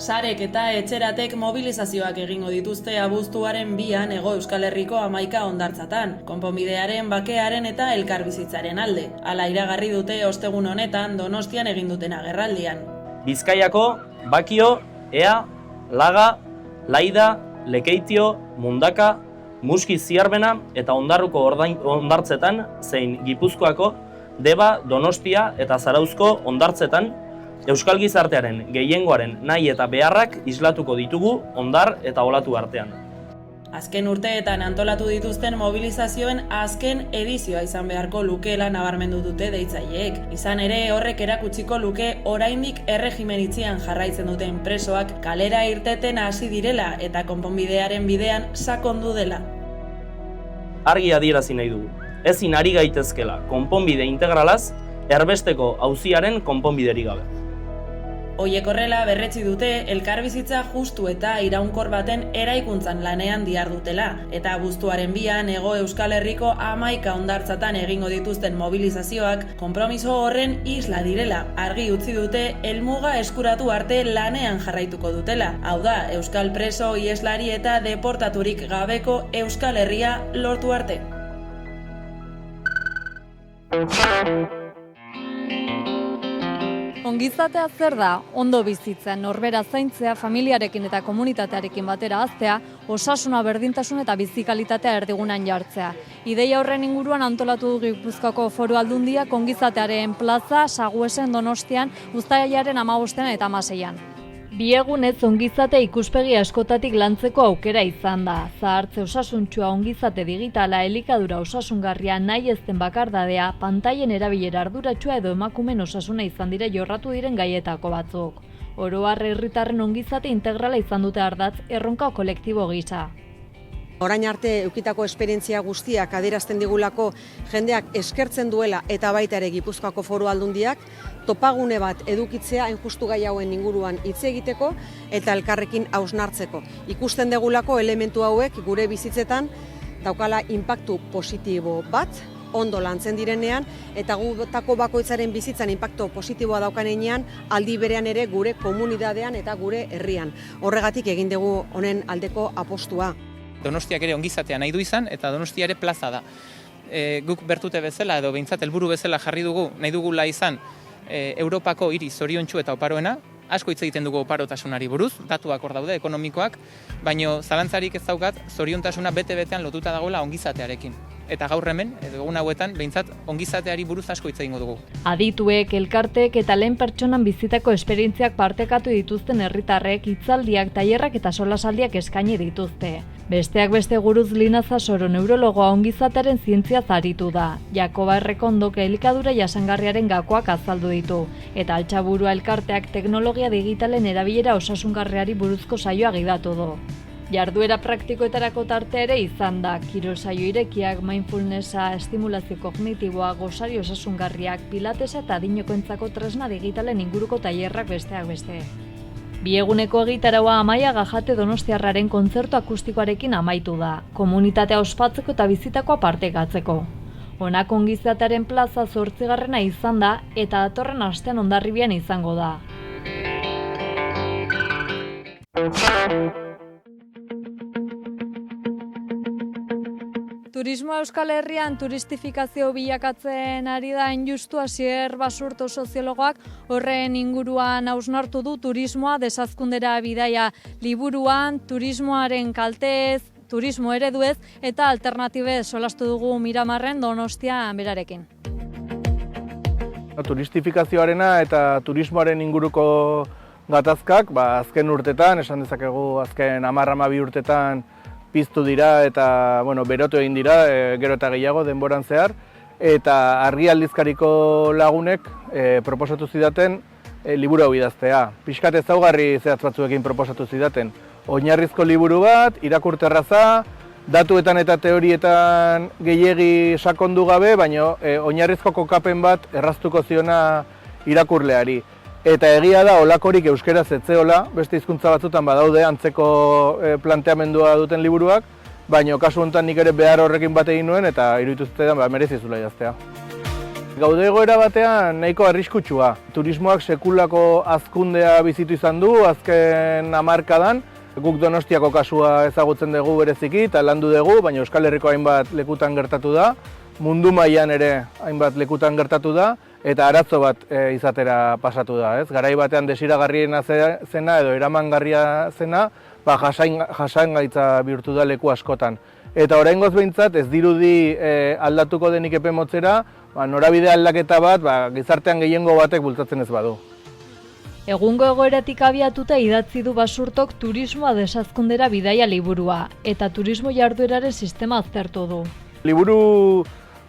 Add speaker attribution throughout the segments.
Speaker 1: Sarek eta Etxeratek mobilizazioak egingo dituzte abuztuaren 2an Hego Euskal Herriko 11 hondartzatan, konponbidearen, bakearen eta elkarbizitzaren alde. Hala iragarri dute ostegun honetan Donostian egin duten agerraldian.
Speaker 2: Bizkaiako, Bakio, Ea, Laga, Laida, Lekeitio, Mundaka, Muskiz Ziarbena eta Ondarruko hondartzetan zein Gipuzkoako, Deba, Donostia eta Zarauzko hondartzetan euskal gizartearen gehiengoaren nahi eta beharrak islatuko ditugu hondar eta olatu artean.
Speaker 1: Azken urteetan antolatu dituzten mobilizazioen azken edizioa izan beharko lukeela nabarmendu dute deitzaileek. Izan ere horrek erakutsiko luke oraindik erregimen itxian jarraitzen duten presoak kalera irteten hasi direla eta konponbidearen bidean sakondu dela.
Speaker 2: Argi adierazi nahi dugu. Ezin ari gaitezkela konponbide integralaz erbesteko auziaren konponbiderik gabe.
Speaker 1: Hoiek horrela berretsi dute elkarbizitza justu eta iraunkor baten eraikuntzan lanean dihardutela eta abuztuaren 2an Hego Euskal Herriko 11 hondartzatan egingo dituzten mobilizazioak konpromiso horren isla direla. Argi utzi dute helmuga eskuratu arte lanean jarraituko dutela. Hau da, euskal preso, ieslari eta deportaturik gabeko Euskal Herria lortu arte.
Speaker 3: Ongizatea zer da? Ondo bizitzea, norbera zaintzea, familiarekin eta komunitatearekin batera haztea, osasuna, berdintasun eta bizikalitatea erdigunan jartzea. Ideia horren inguruan antolatu du Gipuzkoako Foru Aldundiak ongizatearen plaza Saguesen Donostian uztailaren 15 eta 16an. Bi egunez ongizate ikuspegi askotatik lantzeko aukera izan da. Zahartze osasuntsua, ongizate digitala, elikadura osasungarria, nahi ezten bakardadea, pantailen erabilera arduratsua edo emakumeen osasuna izan dira jorratu diren gaietako batzuk. Oro har herritarren ongizate integrala izan dute ardatz erronka kolektibo gisa.
Speaker 4: Orain arte eukitako esperientzia guztiak adierazten digulako jendeak eskertzen duela eta baita ere Gipuzkoako Foru Aldundiak topagune bat edukitzea justu gai hauen inguruan hitz egiteko eta elkarrekin hausnartzeko. Ikusten degulako elementu hauek gure bizitzetan daukala inpaktu positibo bat, ondo lantzen direnean eta gutako bakoitzaren bizitzan inpaktu positiboa daukanean aldi berean ere gure komunitatean eta gure herrian. Horregatik egin dugu honen aldeko apostua.
Speaker 5: Donostiak ere ongizatea nahi du izan eta Donostia ere plaza da. Guk bertute bezala edo behintzat helburu bezala jarri dugu nahi dugula izan Europako hiri zoriontsu eta oparoena, asko hitz egiten dugu oparotasunari buruz, datuak hor daude ekonomikoak, baino zalantzarik ez daukat zoriontasuna bete-betean lotuta dagoela ongizatearekin. Eta gaur hemen, edo egun hauetan, behintzat ongizateari buruz asko hitz egingo dugu.
Speaker 3: Adituek, elkarteek eta lehen pertsonan bizitako esperientziak partekatu dituzten herritarrek hitzaldiak, tailerrak eta solasaldiak eskaini dituzte. Besteak beste Guruz Linaza Soro neurologoa ongizatearen zientziaz aritu da. Jakoba Errekondok elikadura jasangarriaren gakoak azaldu ditu. Eta Altxaburua elkarteak teknologia digitalen erabilera osasungarriari buruzko saioa gidatu du. Jarduera praktikoetarako tartea ere izan da, kirol saio irekiak, mindfulnessa, estimulazio kognitiboa, gosari osasungarriak, pilatesa eta adinekoentzako tresna digitalen inguruko tailerrak besteak beste. Bi eguneko egitaraua Amaia Gajate Donostiarraren kontzertu akustikoarekin amaitu da, komunitatea ospatzeko eta bizitakoa partekatzeko. Honako ongizatearen plaza 8. izan da eta datorren astean Hondarribian izango da. Turismoa Euskal Herrian turistifikazio bilakatzen ari da injustu. Asier Basurto soziologoak horren inguruan hausnartu du turismoa desazkundera bidaia liburuan, turismoaren kaltez, turismo ereduez eta alternatibez solastu dugu Miramarren Donostia berarekin.
Speaker 6: Turistifikazioarena eta turismoaren inguruko gatazkak, azken urtetan, esan dezakegu azken 10-12 urtetan piztu dira eta berotu egin dira, gero eta gehiago denboran zehar, eta Argi aldizkariko lagunek proposatu zidaten liburu hau idaztea. Pixkat ezaugarri zehatz batzuekin proposatu zidaten. Oinarrizko liburu bat, irakurterraza, datuetan eta teorietan gehiegi sakondu gabe, baina oinarrizko kokapen bat erraztuko ziona irakurleari. Eta egia da, olakorik euskaraz etzeola, beste hizkuntza batzutan badaude antzeko planteamendua duten liburuak, baina kasu honetan nik ere behar horrekin bat egin nuen eta iruditu zitzaidan merezi zuela idaztea. Gaude egoera batean nahiko arriskutsua. Turismoak sekulako hazkundea bizitu izan du azken hamarkadan. Guk Donostiako kasua ezagutzen dugu bereziki eta landu dugu, baina Euskal Herriko hainbat lekutan gertatu da. Mundu mailan ere hainbat lekutan gertatu da eta arazo bat izatera pasatu da. Garai batean desiragarriena zena edo eramangarria zena, jasangaitza bihurtu da leku askotan. Eta oraingoz behintzat ez dirudi aldatuko denik epe motzera, norabide aldaketa bat gizartean gehiengo batek bultzatzen ez badu.
Speaker 3: Egungo egoeratik abiatuta idatzi du Basurtok turismoa desazkundera bidaia liburua eta turismo jardueraren sistema aztertu du.
Speaker 6: Liburu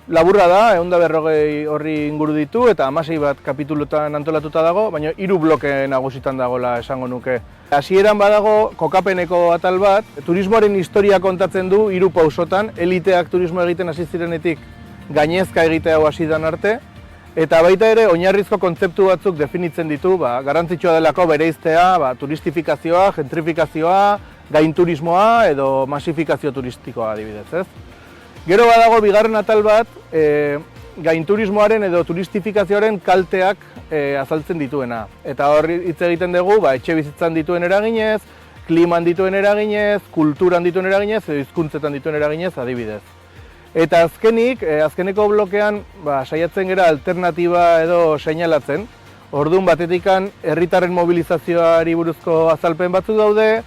Speaker 6: laburra da, 140 horri inguru ditu eta 16 bat kapitulutan antolatuta dago, baina 3 bloke nagusitan dagoela esango nuke. Hasieran badago kokapeneko atal bat, turismoaren historia kontatzen du 3 pausotan, eliteak turismo egiten hasi zirenetik gainezka egitea hasi dan arte, eta baita ere oinarrizko kontzeptu batzuk definitzen ditu, garrantzitsua delako bereiztea, turistifikazioa, gentrifikazioa, gainturismoa edo masifikazio turistikoa adibidez, ez? Gero badago bigarren atal bat, gainturismoaren edo turistifikazioaren kalteak azaltzen dituena. Eta hor hitz egiten dugu, etxe bizitzan dituen eraginez, kliman dituen eraginez, kulturan dituen eraginez, edo hizkuntzetan dituen eraginez adibidez. Eta azkeneko blokean saiatzen gera alternatiba edo seinalatzen. Orduan batetikan herritarren mobilizazioari buruzko azalpen batzuk daude,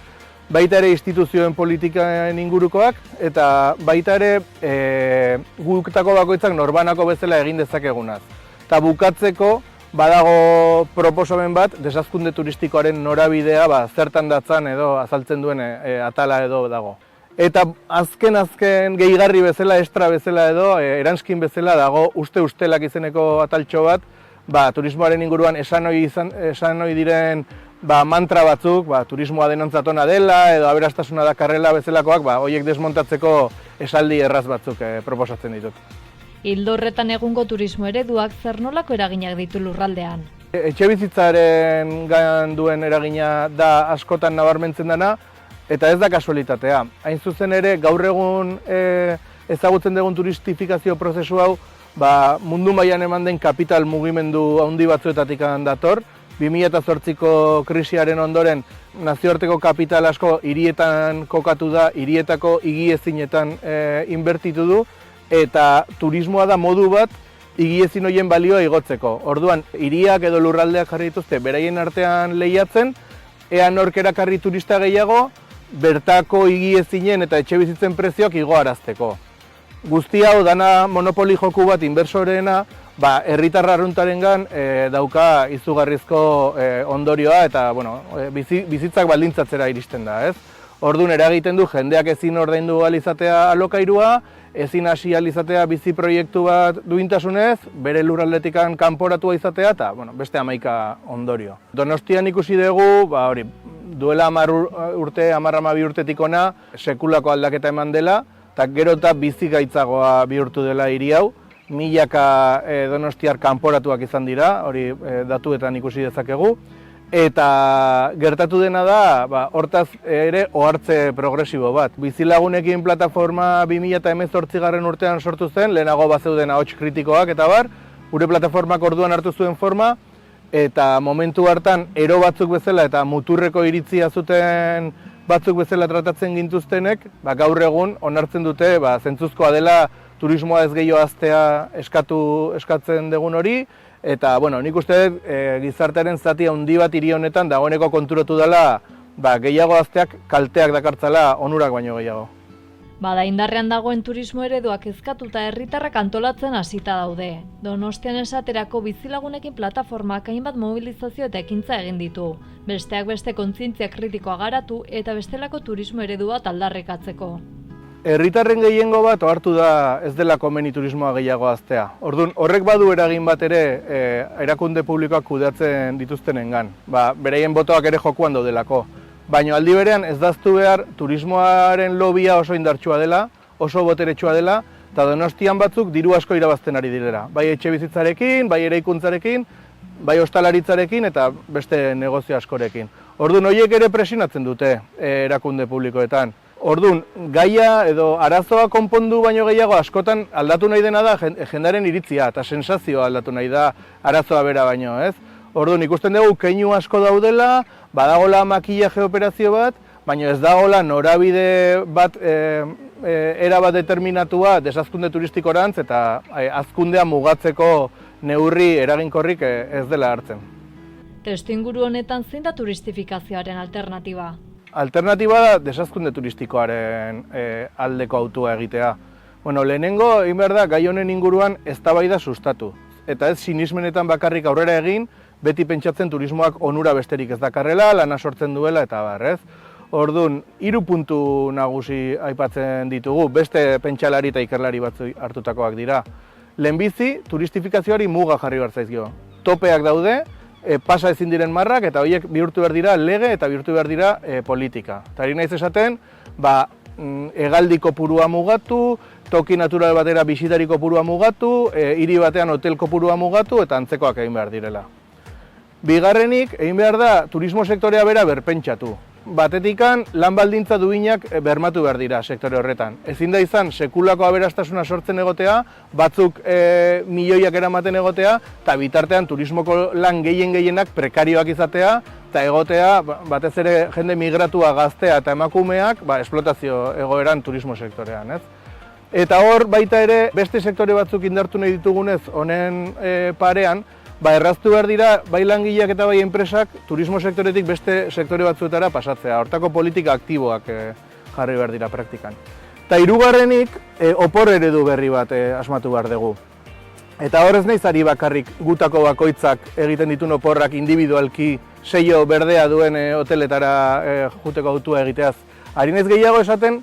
Speaker 6: baita ere instituzioen politikaen ingurukoak, eta baita ere gutako bakoitzak norbanako bezala egin dezakegunaz. Eta bukatzeko badago proposamen bat, desazkunde turistikoaren norabidea zertan datzan edo azaltzen duen atala edo dago. Eta azken gehigarri bezala, estra bezala edo, eranskin bezala dago ustelak izeneko ataltxo bat, turismoaren inguruan esan ohi diren mantra batzuk, turismoa denontzat ona dela edo aberastasuna dakarrela bezalakoak, horiek desmontatzeko esaldi erraz batzuk proposatzen ditut.
Speaker 3: Ildo horretan egungo turismo ereduak zer nolako eraginak ditu lurraldean?
Speaker 6: Etxebizitzaren gan duen eragina da askotan nabarmentzen dena, eta ez da kasualitatea. Hain zuzen ere, gaur egun ezagutzen dugun turistifikazio prozesu hau, mundu mailan eman den kapital mugimendu handi batzuetatik dator. 2008ko krisiaren ondoren nazioarteko kapital asko hirietan kokatu da, hirietako higiezinetan inbertitu du, eta turismoa da modu bat higiezin horien balioa igotzeko. Orduan, hiriak edo lurraldeak jarri dituzte beraien artean lehiatzen, ea nork erakarri turista gehiago, bertako higiezinen eta etxebizitzen prezioak igoarazteko. Guzti hau dana monopoli joku bat inbersoreena, herritarra arruntarengan dauka izugarrizko ondorioa eta bizitzak baldintzatzera iristen da, ez? Orduan eragiten du jendeak ezin ordaindu ahal izatea alokairua, ezin hasi ahal izatea bizi proiektu bat duintasunez, bere lurraldetikan kanporatua izatea eta beste 11 ondorio. Donostian ikusi dugu, duela 10 urte, 12 urtetik ona, sekulako aldaketa eman dela, eta gero eta bizigaitzagoa bihurtu dela hiri hau. Milaka donostiar kanporatuak izan dira, hori datuetan ikusi dezakegu. Eta gertatu dena da, hortaz ere ohartze progresibo bat. Bizilagunekin plataforma 2018 urtean sortu zen, lehenago bazeuden ahots kritikoak eta gure plataformak orduan hartu zuen forma, eta momentu hartan ero batzuk bezala eta muturreko iritzia zuten batzuk bezala tratatzen gintuztenek, gaur egun onartzen dute zentzuzkoa dela turismoa ez gehiago haztea eskatzen dugun hori, eta nik uste dut gizartearen zati handi bat hiri honetan dagoeneko konturatu dela gehiago hazteak kalteak dakartzala onurak baino gehiago.
Speaker 3: Bada indarrean dagoen turismo ereduak ezkatuta herritarrak antolatzen hasita daude. Donostian esaterako bizilagunekin plataformak hainbat mobilizazio eta ekintza egin ditu. Besteak beste kontzientzia kritikoa garatu eta bestelako turismo eredu bat aldarrikatzeko.
Speaker 6: Herritarren gehiengo bat ohartu da ez dela komeni turismoa gehiago haztea. Orduan, horrek badu eragin bat ere erakunde publikoak kudeatzen dituztenengan. Beraien botoak ere jokuan daudelako. Baina aldi berean ez daztu behar turismoaren lobia oso indartsua dela, oso boteretsua dela, eta Donostian batzuk diru asko irabazten ari direla. Bai etxe bizitzarekin, bai eraikuntzarekin, bai ostalaritzarekin eta beste negozio askorekin. Orduan, horiek ere presionatzen dute erakunde publikoetan. Orduan, gaia edo arazoa konpondu baino gehiago askotan aldatu nahi dena da jendearen iritzia eta sensazioa aldatu nahi da arazoa bera baino, ez? Orduan, ikusten dugu keinu asko daudela, badagola makillaje operazio bat, baina ez dagola norabide bat erabat determinatua desazkunde turistikorantz eta hazkundea mugatzeko neurri eraginkorrik ez dela hartzen.
Speaker 3: Testuinguru honetan zein da turistifikazioaren alternatiba?
Speaker 6: Alternatiba da desazkunde turistikoaren aldeko autua egitea. Bueno, lehenengo, egin behar da, gai honen inguruan eztabaida sustatu. Eta ez sinismenetan bakarrik aurrera egin, beti pentsatzen turismoak onura besterik ez dakarrela, lana sortzen duela eta barrez. Orduan, 3 puntu nagusi aipatzen ditugu, beste pentsalari eta ikerlari batzu hartutakoak dira. Lehenbizi, turistifikazioari muga jarri behar zaizkio. Topeak daude, pasa ezin diren marrak, eta horiek bihurtu behar dira lege eta bihurtu behar dira politika. Eta ari naiz esaten, hegaldi kopurua mugatu, toki natural batera bisitari kopurua mugatu, hiri batean hotel kopurua mugatu, eta antzekoak egin behar direla. Bigarrenik, egin behar da, turismo sektorea bera berpentsatu. Batetikan, lan baldintza duinak bermatu behar dira sektore horretan. Ezin da izan, sekulako aberastasuna sortzen egotea, batzuk milioiak eramaten egotea, eta bitartean turismoko lan gehienak prekarioak izatea, eta egotea, batez ere jende migratua gaztea eta emakumeak, esplotazio egoeran turismo sektorean, ez? Eta hor, baita ere, beste sektore batzuk indartu nahi ditugunez honen parean, erraztu behar dira, bai langileak eta bai enpresak, turismo sektoretik beste sektore batzuetara pasatzea. Hortako politika aktiboak jarri behar dira praktikan. Eta hirugarrenik, opor eredu berri bat asmatu behar dugu. Eta hor ez naiz ari bakarrik gutako bakoitzak egiten ditun oporrak individualki sello berdea duen hoteletara juteko autua egiteaz. Ari naiz gehiago esaten,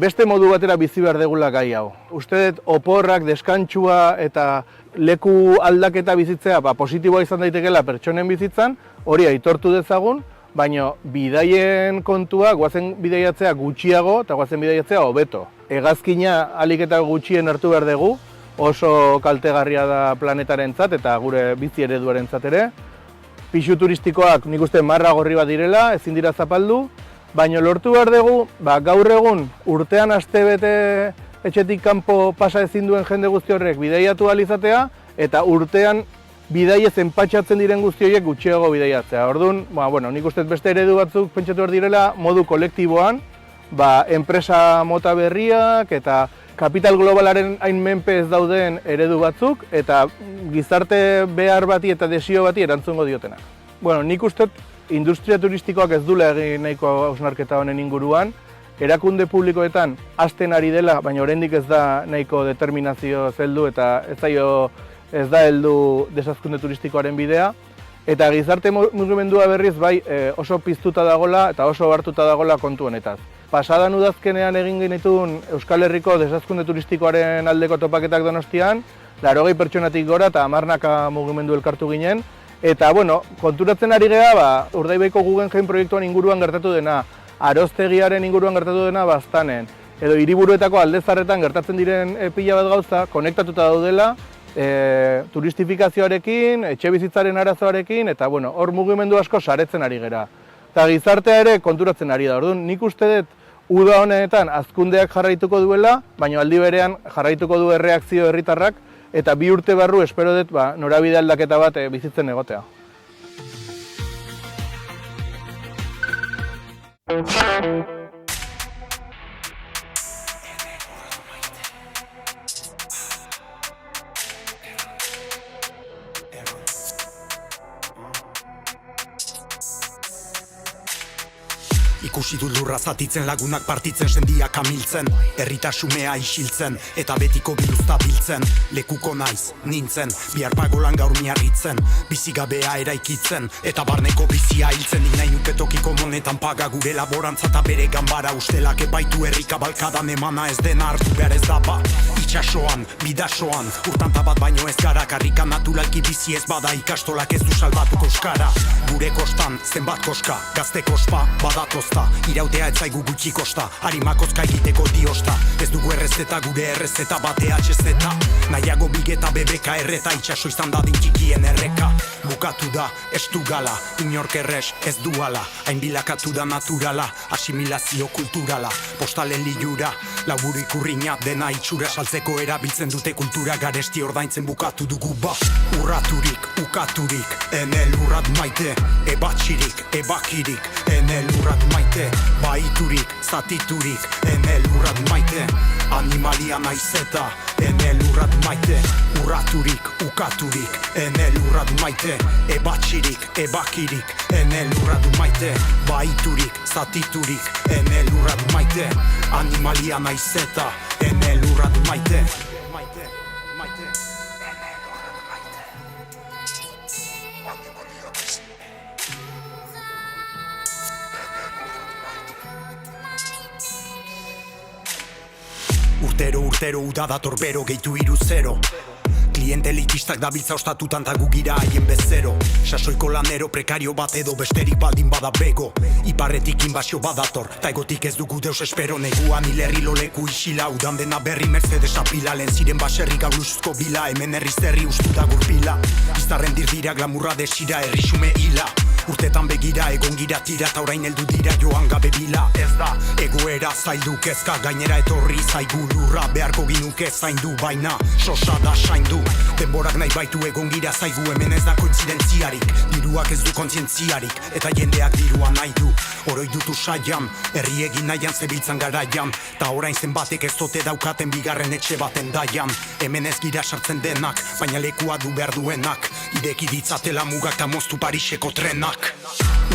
Speaker 6: beste modu batera bizi behar degula gai hau. Uste dut oporrak, deskantsua eta leku aldaketa bizitzea positiboa izan daitekela pertsonen bizitzan, hori aitortu dezagun, baina bidaien kontua, goazen bidaiatzea gutxiago eta goazen bidaiatzea hobeto. Hegazkina ahalik eta gutxien hartu behar dugu, oso kaltegarria da planetarentzat eta gure bizi ereduarentzat ere. Pisu turistikoak nik uste marra gorri bat direla, ezin dira zapaldu, baina lortu behar dugu, gaur egun urtean astebete etxetik kanpo pasa ezin duen jende guzti horrek bidaiatu ahal izatea, eta urtean bidaiez enpatxatzen diren guzti horiek gutxiago bidaiatzea. Orduan, nik uste beste eredu batzuk pentsatu behar direla modu kolektiboan, enpresa mota berriak eta kapital globalaren hain menpe ez dauden eredu batzuk, eta gizarte behar bati eta desio bati erantzungo diotenak. Nik uste industria turistikoak ez dula egin nahiko hausnarketa honen inguruan, erakunde publikoetan hasten ari dela, baina oraindik ez da nahiko determinazio heldu eta ez da heldu desazkunde turistikoaren bidea. Eta gizarte mugimendua berriz oso piztuta dagola eta oso hartuta dagola kontu honetaz. Pasadan udazkenean egin genituen Euskal Herriko desazkunde turistikoaren aldeko topaketak Donostian, 80 pertsonatik gora eta 10 mugimendu elkartu ginen. Eta, konturatzen ari geha, Urdaibaiko Guggenheim proiektuan inguruan gertatu dena, Aroztegiaren inguruan gertatu dena Baztanen, edo hiriburuetako aldezarretan gertatzen diren pila bat gauza, konektatuta daudela, turistifikazioarekin, etxe bizitzaren arazoarekin, eta hor mugimendu asko saretzen ari gera. Eta gizartea ere konturatzen ari da, orduan nik uste dut uda honetan hazkundeak jarraituko duela, baina aldi berean jarraituko du erreakzio herritarrak, eta 2 urte barru espero dut norabide aldaketa bat bizitzen egotea.
Speaker 7: Ikusi du lurra zatitzen, lagunak partitzen, sendiak amiltzen, herritasumea isiltzen, eta betiko biluzta biltzen. Lekuko naiz, nintzen, bihar pagolan gaur miarritzen, bizigabea eraikitzen, eta barneko bizia hiltzen. Nik nahi nuke tokiko monetan paga gure laborantza eta bere ganbara, ustelak epaitu herrika balkadan emana ez dena hartu behar ez daba. Itxasoan, bidasoan, urtanta bat baino ez gara, karrikan naturalki bizi ez bada, ikastolak ez du salbatuko euskara. Gure kostan, zenbat koska, gazte kospa, badatoz ozta, irautea ez zaigu gutxi kosta, harimakozka egiteko diosta, ez dugu errezeta gure errezeta bate HZ, nahiago bigeta bebeka erreta, itxaso izan dadin txikien erreka, bukatu da, ez du gala, inork errez ez duala, hain bilakatu da naturala, asimilazio kulturala, postalen liura, laburu ikurriña dena itxura saltzeko erabiltzen dute kultura garesti ordaintzen bukatu dugu ba. Urraturik, ukaturik, enel urrat maite, ebatxirik, ebakirik, enel urrat maite, baiturik, zatiturik, enel urrat maite, animalia naizeta, enel urrat maite, urraturik, ukaturik, enel urrat maite, ebatxirik, ebakirik, enel urrat maite, baiturik, zatiturik, enel urrat maite, animalia naizeta, enel urrat maite, maite, maite. Urtero uda dator bero gehitu 3-0 Kliente elitistak dabiltza ostatutan ta gugira haien bezero Sasoiko lanero prekario bat edo besterik baldin bada bego Iparretik inbasio badator, ta egotik ez dugu deus espero Neguan hilerri loleku isila, udan dena berri Mercedes apila Lehen ziren baserri gauluzko bila, hemen herriz herri ustu da gurpila Izarren dirdira glamurra desira, herrixume hila Urtetan begira, egon gira tira, ta orain heldu dira joan gabe bila Ez da, egoera zaildu kezka, gainera etorri zaigu lurra Beharko ginuke zaindu, baina sosa da saindu Denborak nahi baitu egon gira zaigu, hemen ez da kointzidentziarik Diruak ez du kontzientziarik, eta jendeak dirua nahi du Oroi dutu saian, herri egin nahian zebiltzan garaian Ta orain zenbatek ez zote daukaten bigarren etxe baten daian Hemen ez gira sartzen denak, baina lekua du behar duenak Ireki ditzatela mugak ta moztu Pariseko trenak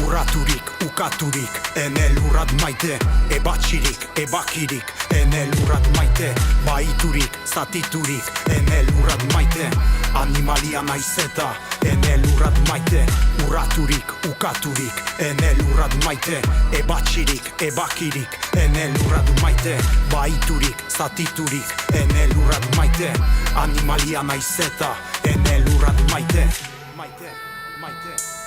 Speaker 7: Urraturik, ukaturik, enel urrat maite Ebatxirik, ebakirik, enel urrat maite Baiturik, zatiturik, enel urrat maite Animalia naizeta, enel urrat maite Urraturik, ukaturik, enel urrat maite Ebatxirik, ebakirik, enel urrat maite Baiturik, zatiturik, enel urrat maite Animalia naizeta, enel urrat maite Maite, maite